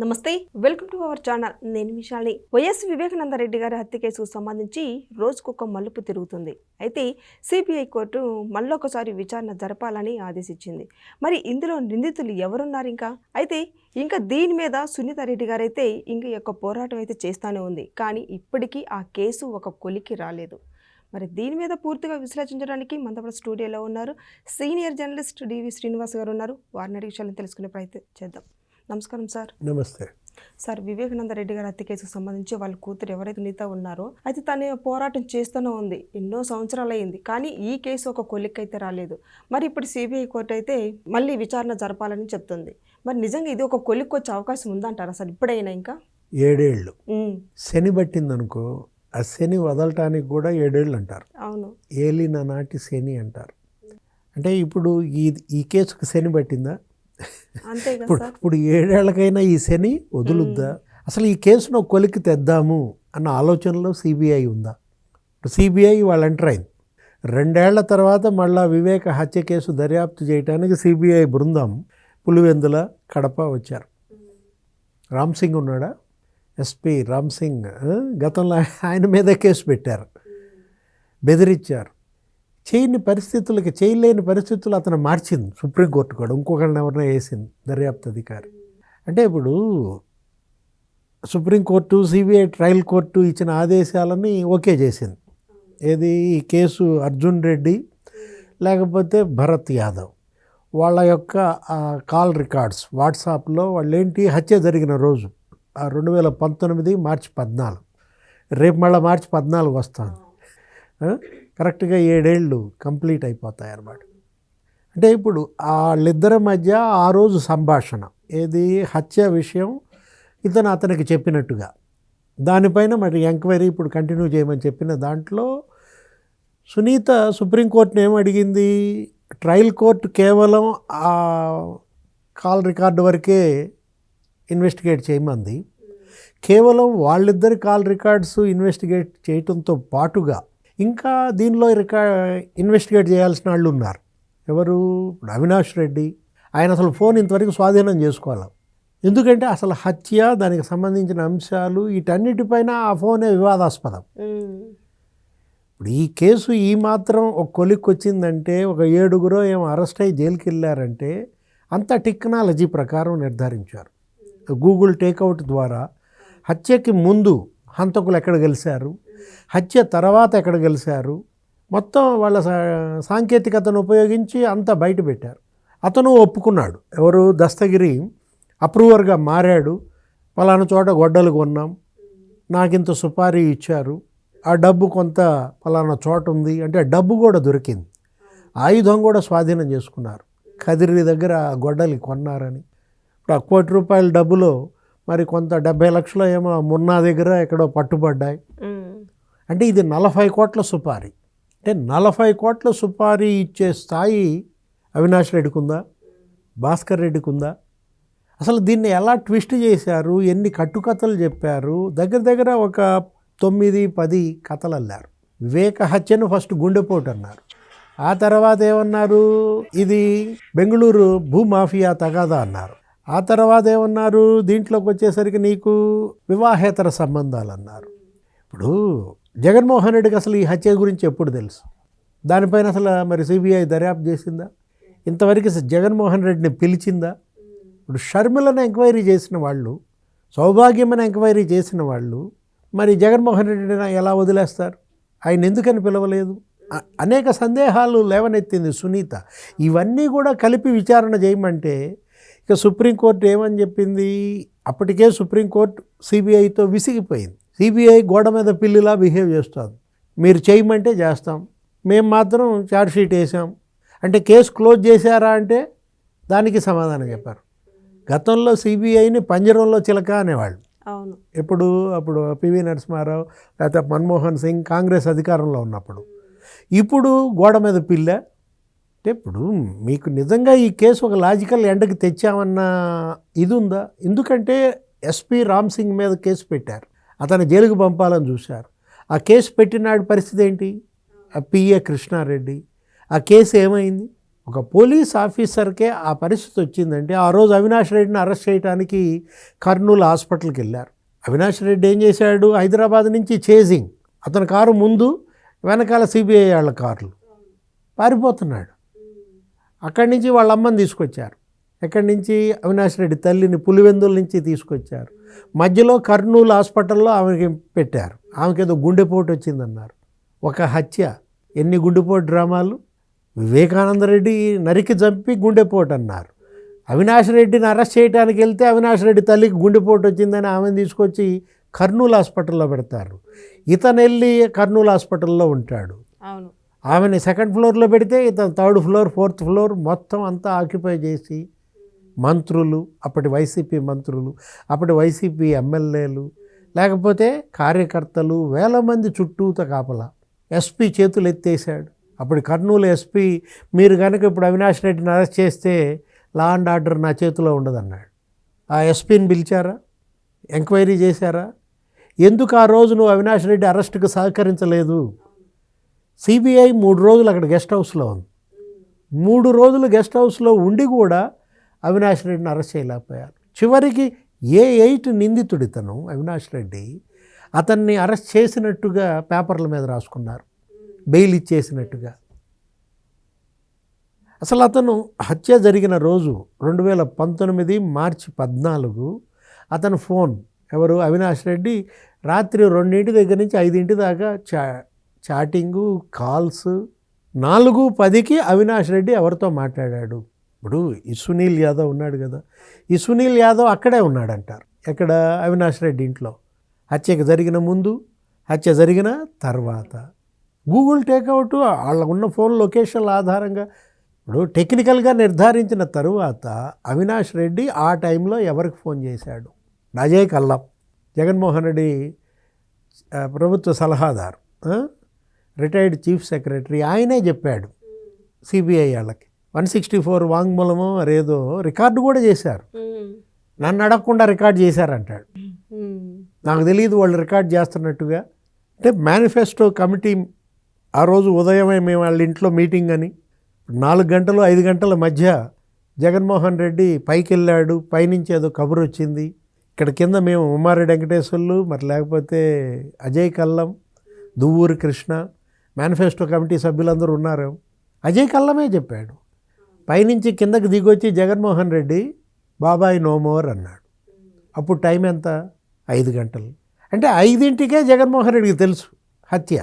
నమస్తే, welcome to our channel. నేను Vishali. YS Vivekananda Reddy గారి హత్య కేసుకు సంబంధించి రోజుకొక మలుపు తిరుగుతుంది. అయితే సిబిఐ కోర్టు మళ్ళొకసారి విచారణ జరపాలని ఆదేశించింది. మరి ఇందులో నిందితులు ఎవరున్నారు అయితే దీని మీద సునీత రెడ్డి గారైతే యొక్క పోరాటం అయితే చేస్తూనే ఉంది. కానీ ఇప్పటికీ ఆ కేసు ఒక కొలికి రాలేదు. మరి దీని మీద పూర్తిగా విశ్లేషించడానికి మనతో స్టూడియోలో ఉన్నారు సీనియర్ జర్నలిస్ట్ డివి శ్రీనివాస్ గారు ఉన్నారు. వారిని అడిగి విషయాలను తెలుసుకునే ప్రయత్నం చేద్దాం. నమస్కారం సార్. నమస్తే సార్. వివేకానంద రెడ్డి గారి హత్య కేసుకు సంబంధించి వాళ్ళ కూతురు ఎవరైతే నీత ఉన్నారో అయితే తన పోరాటం చేస్తూనే ఉంది. ఎన్నో సంవత్సరాలు అయింది, కానీ ఈ కేసు ఒక కొలిక్కైతే రాలేదు. మరి ఇప్పుడు సిబిఐ కోర్టు అయితే మళ్ళీ విచారణ జరపాలని చెప్తుంది. మరి నిజంగా ఇది ఒక కొలిక్కి వచ్చే అవకాశం ఉందంటారా సార్? ఇప్పుడైనా 7 ఏళ్ళు శని పట్టిందనుకో, ఆ శని వదలటానికి కూడా 7 ఏళ్ళు అంటారు. అవును, ఏలిన నాటి శని అంటారు. అంటే ఇప్పుడు ఈ కేసుకు శని పట్టిందా? ఇప్పుడు 7 ఏళ్ళకైనా ఈ శని వదులుద్దా? అసలు ఈ కేసును కొలికి తెద్దాము అన్న ఆలోచనలో సిబిఐ ఉందా? ఇప్పుడు సిబిఐ వాళ్ళు ఎంటర్ అయింది. 2 ఏళ్ల తర్వాత మళ్ళా వివేక హత్య కేసు దర్యాప్తు చేయడానికి సిబిఐ బృందం పులివెందుల, కడప వచ్చారు. రామ్ సింగ్ ఉన్నాడా? ఎస్పీ రామ్ సింగ్ గతంలో ఆయన మీద కేసు పెట్టారు, బెదిరించారు. చేయలేని పరిస్థితులు అతను మార్చింది సుప్రీంకోర్టు కూడా. ఇంకొకరిని ఎవరినో వేసింది దర్యాప్తు అధికారి. అంటే ఇప్పుడు సుప్రీంకోర్టు, సిబిఐ ట్రయల్ కోర్టు ఇచ్చిన ఆదేశాలని ఓకే చేసింది. ఏది? ఈ కేసు అర్జున్ రెడ్డి లేకపోతే భరత్ యాదవ్ వాళ్ళ యొక్క కాల్ రికార్డ్స్ వాట్సాప్లో వాళ్ళేంటి, హత్య జరిగిన రోజు 2019 మార్చి 14, రేపు మళ్ళీ మార్చి 14 వస్తుంది. కరెక్ట్గా 7 ఏళ్ళు కంప్లీట్ అయిపోతాయి అన్నమాట. అంటే ఇప్పుడు వాళ్ళిద్దరి మధ్య ఆ రోజు సంభాషణ, ఏది హత్య విషయం అతనికి చెప్పినట్టుగా, దానిపైన మరి ఎంక్వైరీ ఇప్పుడు కంటిన్యూ చేయమని చెప్పిన దాంట్లో సునీత సుప్రీంకోర్టుని ఏమడిగింది? ట్రయల్ కోర్టు కేవలం ఆ కాల్ రికార్డు వరకే ఇన్వెస్టిగేట్ చేయమంది. కేవలం వాళ్ళిద్దరి కాల్ రికార్డ్స్ ఇన్వెస్టిగేట్ చేయటంతో పాటుగా ఇంకా దీనిలో ఇన్వెస్టిగేట్ చేయాల్సిన వాళ్ళు ఉన్నారు. ఎవరు? అవినాష్ రెడ్డి. ఆయన అసలు ఫోన్ ఇంతవరకు స్వాధీనం చేసుకోవాలి. ఎందుకంటే అసలు హత్య, దానికి సంబంధించిన అంశాలు వీటన్నిటిపైన ఆ ఫోనే వివాదాస్పదం. ఇప్పుడు ఈ కేసు ఈ మాత్రం ఒక కొలిక్కి వచ్చిందంటే, ఒక 7గురో ఏమో అరెస్ట్ అయ్యి జైలుకి వెళ్ళారంటే అంత టెక్నాలజీ ప్రకారం నిర్ధారించారు. గూగుల్ టేక్అవుట్ ద్వారా హత్యకి ముందు హంతకులు ఎక్కడ గెలిచారు, హత్య తర్వాత ఎక్కడ గెలిచారు, మొత్తం వాళ్ళ సాంకేతికతను ఉపయోగించి అంతా బయట పెట్టారు. అతను ఒప్పుకున్నాడు. ఎవరు? దస్తగిరి అప్రూవర్గా మారాడు. పలానా చోట గొడ్డలు కొన్నాం, నాకింత సుపారీ ఇచ్చారు, ఆ డబ్బు కొంత పలానా చోట ఉంది అంటే డబ్బు కూడా దొరికింది, ఆయుధం కూడా స్వాధీనం చేసుకున్నారు. కదిరి దగ్గర గొడ్డలి కొన్నారని. ఇప్పుడు ఆ ₹1 కోటి డబ్బులో మరి కొంత 70 లక్షలు ఏమో మున్నా దగ్గర ఎక్కడో పట్టుబడ్డాయి. అంటే ఇది 40 కోట్ల సుపారీ. అంటే 40 కోట్ల సుపారీ ఇచ్చే స్థాయి అవినాష్ రెడ్డికి ఉందా? భాస్కర్ రెడ్డికి ఉందా? అసలు దీన్ని ఎలా ట్విస్ట్ చేశారు, ఎన్ని కట్టుకథలు చెప్పారు? దగ్గర ఒక 9-10 కథలు అల్లారు. వివేక హత్యను ఫస్ట్ గుండెపోటు అన్నారు, ఆ తర్వాత ఏమన్నారు, ఇది బెంగళూరు భూమాఫియా తగాదా అన్నారు, ఆ తర్వాత ఏమన్నారు, దీంట్లోకి వచ్చేసరికి నీకు వివాహేతర సంబంధాలు అన్నారు. ఇప్పుడు జగన్మోహన్ రెడ్డికి అసలు ఈ హత్య గురించి ఎప్పుడు తెలుసు? దానిపైన అసలు మరి సిబిఐ దర్యాప్తు చేసిందా? ఇంతవరకు జగన్మోహన్ రెడ్డిని పిలిచిందా? ఇప్పుడు షర్మిలను ఎంక్వైరీ చేసిన వాళ్ళు, సౌభాగ్యమని ఎంక్వైరీ చేసిన వాళ్ళు మరి జగన్మోహన్ రెడ్డిని ఎలా వదిలేస్తారు? ఆయన ఎందుకని పిలవలేదు? అనేక సందేహాలు లేవనెత్తింది సునీత. ఇవన్నీ కూడా కలిపి విచారణ చేయమంటే ఇక సుప్రీంకోర్టు ఏమని చెప్పింది? అప్పటికే సుప్రీంకోర్టు సిబిఐతో విసిగిపోయింది. సిబిఐ గోడ మీద పిల్లిలా బిహేవ్ చేస్తుంది. మీరు చేయమంటే చేస్తాం, మేము మాత్రం ఛార్జ్షీట్ వేసాం అంటే కేసు క్లోజ్ చేశారా అంటే దానికి సమాధానం చెప్పారు. గతంలో సిబిఐని పంజరంలో చిలక అనేవాళ్ళు. అవును. అప్పుడు పివి నరసింహారావు లేకపోతే మన్మోహన్ సింగ్ కాంగ్రెస్ అధికారంలో ఉన్నప్పుడు. ఇప్పుడు గోడ మీద పిల్ల. అంటే ఇప్పుడు మీకు నిజంగా ఈ కేసు ఒక లాజికల్ ఎండకి తెచ్చామన్న ఇది ఉందా? ఎందుకంటే ఎస్పీ రామ్ సింగ్ మీద కేసు పెట్టారు, అతను జైలుకు పంపాలని చూశారు. ఆ కేసు పెట్టినాడు పరిస్థితి ఏంటి? ఆ పిఏ కృష్ణారెడ్డి. ఆ కేసు ఏమైంది? ఒక పోలీస్ ఆఫీసర్కే ఆ పరిస్థితి వచ్చిందంటే ఆ రోజు అవినాష్ రెడ్డిని అరెస్ట్ చేయడానికి కర్నూలు హాస్పిటల్కి వెళ్ళారు. అవినాష్ రెడ్డి ఏం చేశాడు, హైదరాబాద్ నుంచి చేజింగ్, అతని కారు ముందు వెనకాల సిబిఐ వాళ్ళ కార్లు, పారిపోతున్నాడు. అక్కడి నుంచి వాళ్ళ అమ్మని తీసుకొచ్చారు, ఎక్కడి నుంచి అవినాష్ రెడ్డి తల్లిని పులివెందుల నుంచి తీసుకొచ్చారు. మధ్యలో కర్నూలు హాస్పిటల్లో ఆమెకి పెట్టారు, ఆమెకి ఏదో గుండెపోటు వచ్చిందన్నారు. ఒక హత్య, ఎన్ని గుండెపోటు డ్రామాలు. వివేకానంద రెడ్డి నరికి చంపి గుండెపోటు అన్నారు. అవినాష్ రెడ్డిని అరెస్ట్ చేయడానికి వెళ్తే అవినాష్ రెడ్డి తల్లికి గుండెపోటు వచ్చిందని ఆమెను తీసుకొచ్చి కర్నూలు హాస్పిటల్లో పెడతారు. ఇతను వెళ్ళి కర్నూలు హాస్పిటల్లో ఉంటాడు. అవును, ఆమెని సెకండ్ ఫ్లోర్లో పెడితే ఇతను థర్డ్ ఫ్లోర్, ఫోర్త్ ఫ్లోర్ మొత్తం అంతా ఆక్యుపై చేసి మంత్రులు, అప్పటి వైసీపీ మంత్రులు, అప్పటి వైసీపీ ఎమ్మెల్యేలు, లేకపోతే కార్యకర్తలు వేల మంది చుట్టూత కాపలా. ఎస్పీ చేతులు ఎత్తేసాడు. అప్పుడు కర్నూలు ఎస్పీ, మీరు కనుక ఇప్పుడు అవినాష్ రెడ్డిని అరెస్ట్ చేస్తే లా అండ్ ఆర్డర్ నా చేతిలో ఉండదన్నాడు. ఆ ఎస్పీని పిలిచారా, ఎంక్వైరీ చేశారా? ఎందుకు ఆ రోజు నువ్వు అవినాష్ రెడ్డి అరెస్ట్కి సహకరించలేదు? సిబిఐ 3 రోజులు అక్కడ గెస్ట్ హౌస్లో ఉంది. 3 రోజులు గెస్ట్ హౌస్లో ఉండి కూడా అవినాష్ రెడ్డిని అరెస్ట్ చేయలేకపోయారు. చివరికి A8 నిందితుడు ఇతను అవినాష్ రెడ్డి, అతన్ని అరెస్ట్ చేసినట్టుగా పేపర్ల మీద రాసుకున్నారు, బెయిల్ ఇచ్చేసినట్టుగా. అసలు అతను హత్య జరిగిన రోజు 2019 మార్చి 14 అతను ఫోన్, ఎవరు, అవినాష్ రెడ్డి రాత్రి 2 దగ్గర నుంచి 5 దాకా చాటింగు, కాల్స్. 4:10కి అవినాష్ రెడ్డి ఎవరితో మాట్లాడాడు? ఇప్పుడు ఈ సునీల్ యాదవ్ ఉన్నాడు కదా, ఈ సునీల్ యాదవ్ అక్కడే ఉన్నాడంటారు. ఎక్కడ? అవినాష్ రెడ్డి ఇంట్లో. హత్యకు జరిగిన ముందు, హత్య జరిగిన తర్వాత. గూగుల్ టేక్అవుట్ వాళ్ళ ఉన్న ఫోన్ లొకేషన్ల ఆధారంగా ఇప్పుడు టెక్నికల్గా నిర్ధారించిన తరువాత అవినాష్ రెడ్డి ఆ టైంలో ఎవరికి ఫోన్ చేశాడు? అజయ్ కల్లం, జగన్మోహన్ రెడ్డి ప్రభుత్వ సలహాదారు, రిటైర్డ్ చీఫ్ సెక్రటరీ, ఆయనే చెప్పాడు సిబిఐ వాళ్ళకి. 164 వాంగ్మూలము అరేదో రికార్డు కూడా చేశారు. నన్ను అడగకుండా రికార్డ్ చేశారంటాడు. నాకు తెలియదు వాళ్ళు రికార్డ్ చేస్తున్నట్టుగా. అంటే మేనిఫెస్టో కమిటీ ఆ రోజు ఉదయమే మేము వాళ్ళ ఇంట్లో మీటింగ్ అని 4 గంటలు 5 గంటల మధ్య జగన్మోహన్ రెడ్డి పైకి వెళ్ళాడు, పైనుంచి ఏదో కబురు వచ్చింది. ఇక్కడ కింద మేము ఉమ్మారెడ్డి వెంకటేశ్వర్లు, మరి లేకపోతే అజయ్ కల్లం, దువ్వూరి కృష్ణ, మేనిఫెస్టో కమిటీ సభ్యులందరూ ఉన్నారు. అజయ్ కల్లమే చెప్పాడు. పైనుంచి కిందకి దిగొచ్చి జగన్మోహన్ రెడ్డి బాబాయ్ నో మోర్ అన్నాడు. అప్పుడు టైం ఎంత? 5 గంటలు. అంటే 5ంటికే జగన్మోహన్ రెడ్డికి తెలుసు హత్య,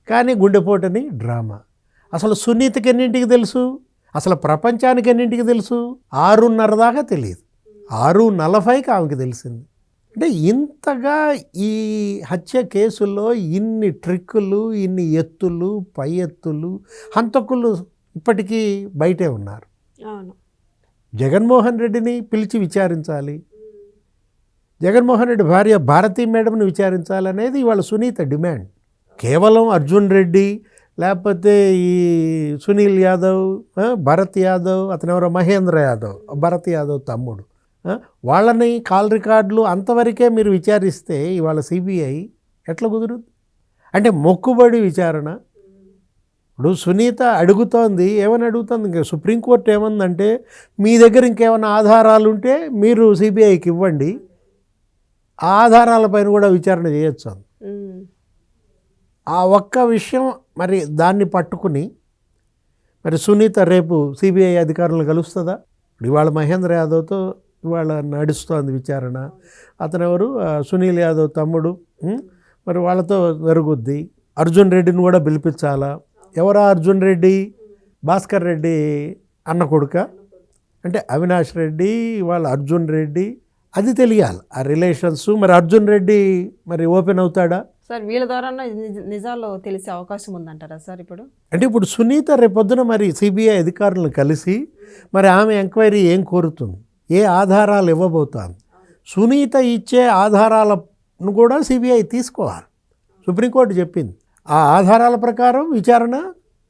కానీ గుండెపోటని డ్రామా. అసలు సునీతకి ఎన్నింటికి తెలుసు? అసలు ప్రపంచానికి ఎన్నింటికి తెలుసు? 6:30 దాకా తెలియదు. 6:40కి ఆమెకి తెలిసింది. అంటే ఇంతగా ఈ హత్య కేసుల్లో ఇన్ని ట్రిక్కులు, ఇన్ని ఎత్తులు, పై ఎత్తులు, హంతకులు ఇప్పటికీ బయటే ఉన్నారు. జగన్మోహన్ రెడ్డిని పిలిచి విచారించాలి, జగన్మోహన్ రెడ్డి భార్య భారతీ మేడంని విచారించాలనేది ఇవాళ సునీత డిమాండ్. కేవలం అర్జున్ రెడ్డి, లేకపోతే ఈ సునీల్ యాదవ్, భరత్ యాదవ్, అతనెవరో మహేంద్ర యాదవ్, భరత్ యాదవ్ తమ్ముడు, వాళ్ళని కాల్ రికార్డులు అంతవరకే మీరు విచారిస్తే ఇవాళ సిబిఐ ఎట్లా కుదురుద్ది? అంటే మొక్కుబడి విచారణ. ఇప్పుడు సునీత అడుగుతోంది, ఏమని అడుగుతుంది? ఇంకా సుప్రీంకోర్టు ఏమందంటే, మీ దగ్గర ఇంకేమైనా ఆధారాలు ఉంటే మీరు సిబిఐకి ఇవ్వండి, ఆ ఆధారాలపైన కూడా విచారణ చేయొచ్చు. ఆ ఒక్క విషయం మరి దాన్ని పట్టుకుని మరి సునీత రేపు సిబిఐ అధికారులను కలుస్తుందా? ఇప్పుడు ఇవాళ మహేంద్ర యాదవ్తో ఇవాళ నడుస్తోంది విచారణ. అతను ఎవరు? సునీల్ యాదవ్ తమ్ముడు. మరి వాళ్ళతో జరుగుద్ది. అర్జున్ రెడ్డిని కూడా పిలిపించాలా? ఎవరా అర్జున్ రెడ్డి? భాస్కర్ రెడ్డి అన్న కొడుక? అంటే అవినాష్ రెడ్డి వాళ్ళ అర్జున్ రెడ్డి, అది తెలియాలి ఆ రిలేషన్స్. మరి అర్జున్ రెడ్డి మరి ఓపెన్ అవుతాడా సార్? వీళ్ళ ద్వారా నిజాలు తెలిసే అవకాశం ఉందంటారా సార్ ఇప్పుడు? అంటే ఇప్పుడు సునీత రేపొద్దున మరి సిబిఐ అధికారులను కలిసి మరి ఆమె ఎంక్వైరీ ఏం కోరుతుంది, ఏ ఆధారాలు ఇవ్వబోతోంది, సునీత ఇచ్చే ఆధారాలను కూడా సిబిఐ తీసుకోవాలి. సుప్రీంకోర్టు చెప్పింది ఆ ఆధారాల ప్రకారం విచారణ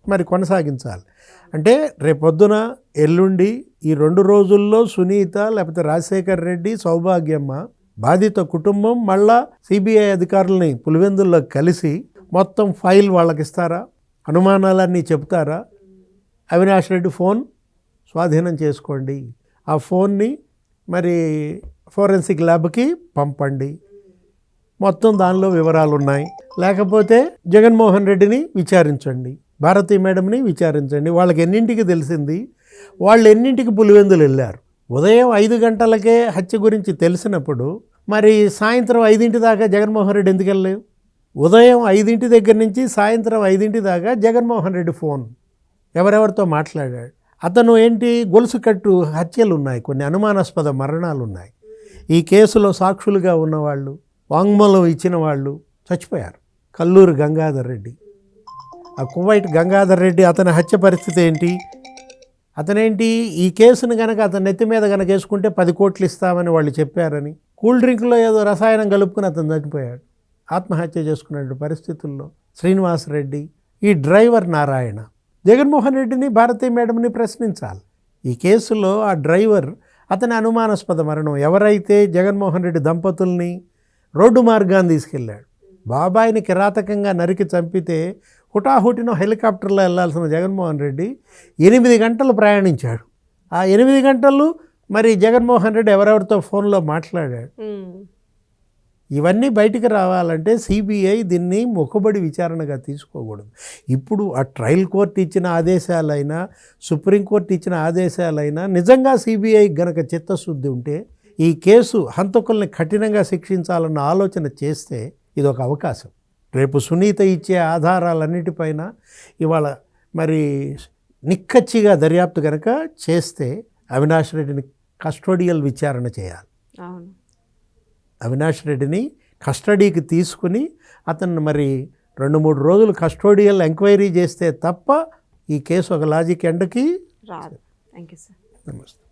మరి కొనసాగించాలి. అంటే రేపొద్దున ఎల్లుండి ఈ 2 రోజుల్లో సునీత లేకపోతే రాజశేఖర్ రెడ్డి, సౌభాగ్యమ్మ బాధిత కుటుంబం మళ్ళా సిబిఐ అధికారులని పులివెందుల్లో కలిసి మొత్తం ఫైల్ వాళ్ళకి ఇస్తారా? అనుమానాలన్నీ చెప్తారా? అవినాష్ రెడ్డి ఫోన్ స్వాధీనం చేసుకోండి, ఆ ఫోన్ని మరి ఫోరెన్సిక్ ల్యాబ్కి పంపండి, మొత్తం దానిలో వివరాలు ఉన్నాయి. లేకపోతే జగన్మోహన్ రెడ్డిని విచారించండి, భారతీ మేడంని విచారించండి, వాళ్ళకి ఎన్నింటికి తెలిసింది, వాళ్ళు ఎన్నింటికి పులివెందులు వెళ్ళారు. ఉదయం 5 గంటలకే హత్య గురించి తెలిసినప్పుడు మరి సాయంత్రం 5 దాకా జగన్మోహన్ రెడ్డి ఎందుకు వెళ్ళలేవు? ఉదయం 5 దగ్గర నుంచి సాయంత్రం 5 దాకా జగన్మోహన్ రెడ్డి ఫోన్ ఎవరెవరితో మాట్లాడాడు. అతను ఏంటి, గొలుసు కట్టు హత్యలు ఉన్నాయి, కొన్ని అనుమానాస్పద మరణాలు ఉన్నాయి. ఈ కేసులో సాక్షులుగా ఉన్నవాళ్ళు, వాంగ్మూలం ఇచ్చిన వాళ్ళు చచ్చిపోయారు. కల్లూరు గంగాధర్ రెడ్డి, ఆ కువైట్ గంగాధర్ రెడ్డి, అతని హత్య పరిస్థితి ఏంటి? అతనేంటి, ఈ కేసును కనుక అతని నెత్తి మీద కనుక వేసుకుంటే 10 కోట్లు ఇస్తామని వాళ్ళు చెప్పారని కూల్ డ్రింక్లో ఏదో రసాయనం కలుపుకుని అతను చనిపోయాడు. ఆత్మహత్య చేసుకున్న పరిస్థితుల్లో శ్రీనివాస్ రెడ్డి, ఈ డ్రైవర్ నారాయణ, జగన్మోహన్ రెడ్డిని భారతీ మేడంని ప్రశ్నించాలి. ఈ కేసులో ఆ డ్రైవర్ అతని అనుమానాస్పద మరణం. ఎవరైతే జగన్మోహన్ రెడ్డి దంపతుల్ని రోడ్డు మార్గాన్ని తీసుకెళ్ళాడు, బాబాయిని కిరాతకంగా నరికి చంపితే హుటాహుటిన హెలికాప్టర్లో వెళ్ళాల్సిన జగన్మోహన్ రెడ్డి 8 గంటలు ప్రయాణించాడు. ఆ 8 గంటలు మరి జగన్మోహన్ రెడ్డి ఎవరెవరితో ఫోన్లో మాట్లాడాడు. ఇవన్నీ బయటికి రావాలంటే సిబిఐ దీన్ని మొక్కుబడి విచారణగా తీసుకోకూడదు. ఇప్పుడు ఆ ట్రయల్ కోర్టు ఇచ్చిన ఆదేశాలైనా, సుప్రీంకోర్టు ఇచ్చిన ఆదేశాలైనా నిజంగా సిబిఐ గనక చిత్తశుద్ధి ఉంటే ఈ కేసు హంతకుల్ని కఠినంగా శిక్షించాలన్న ఆలోచన చేస్తే ఇది ఒక అవకాశం. రేపు సునీత ఇచ్చే ఆధారాలన్నిటిపైన ఇవాళ మరి నిక్కచ్చిగా దర్యాప్తు కనుక చేస్తే అవినాష్ రెడ్డిని కస్టోడియల్ విచారణ చేయాలి. అవును, అవినాష్ రెడ్డిని కస్టడీకి తీసుకుని అతన్ని మరి 2-3 రోజులు కస్టోడియల్ ఎంక్వైరీ చేస్తే తప్ప ఈ కేసు ఒక లాజిక్ ఎండ్కి రాదు. Thank you sir. నమస్తే.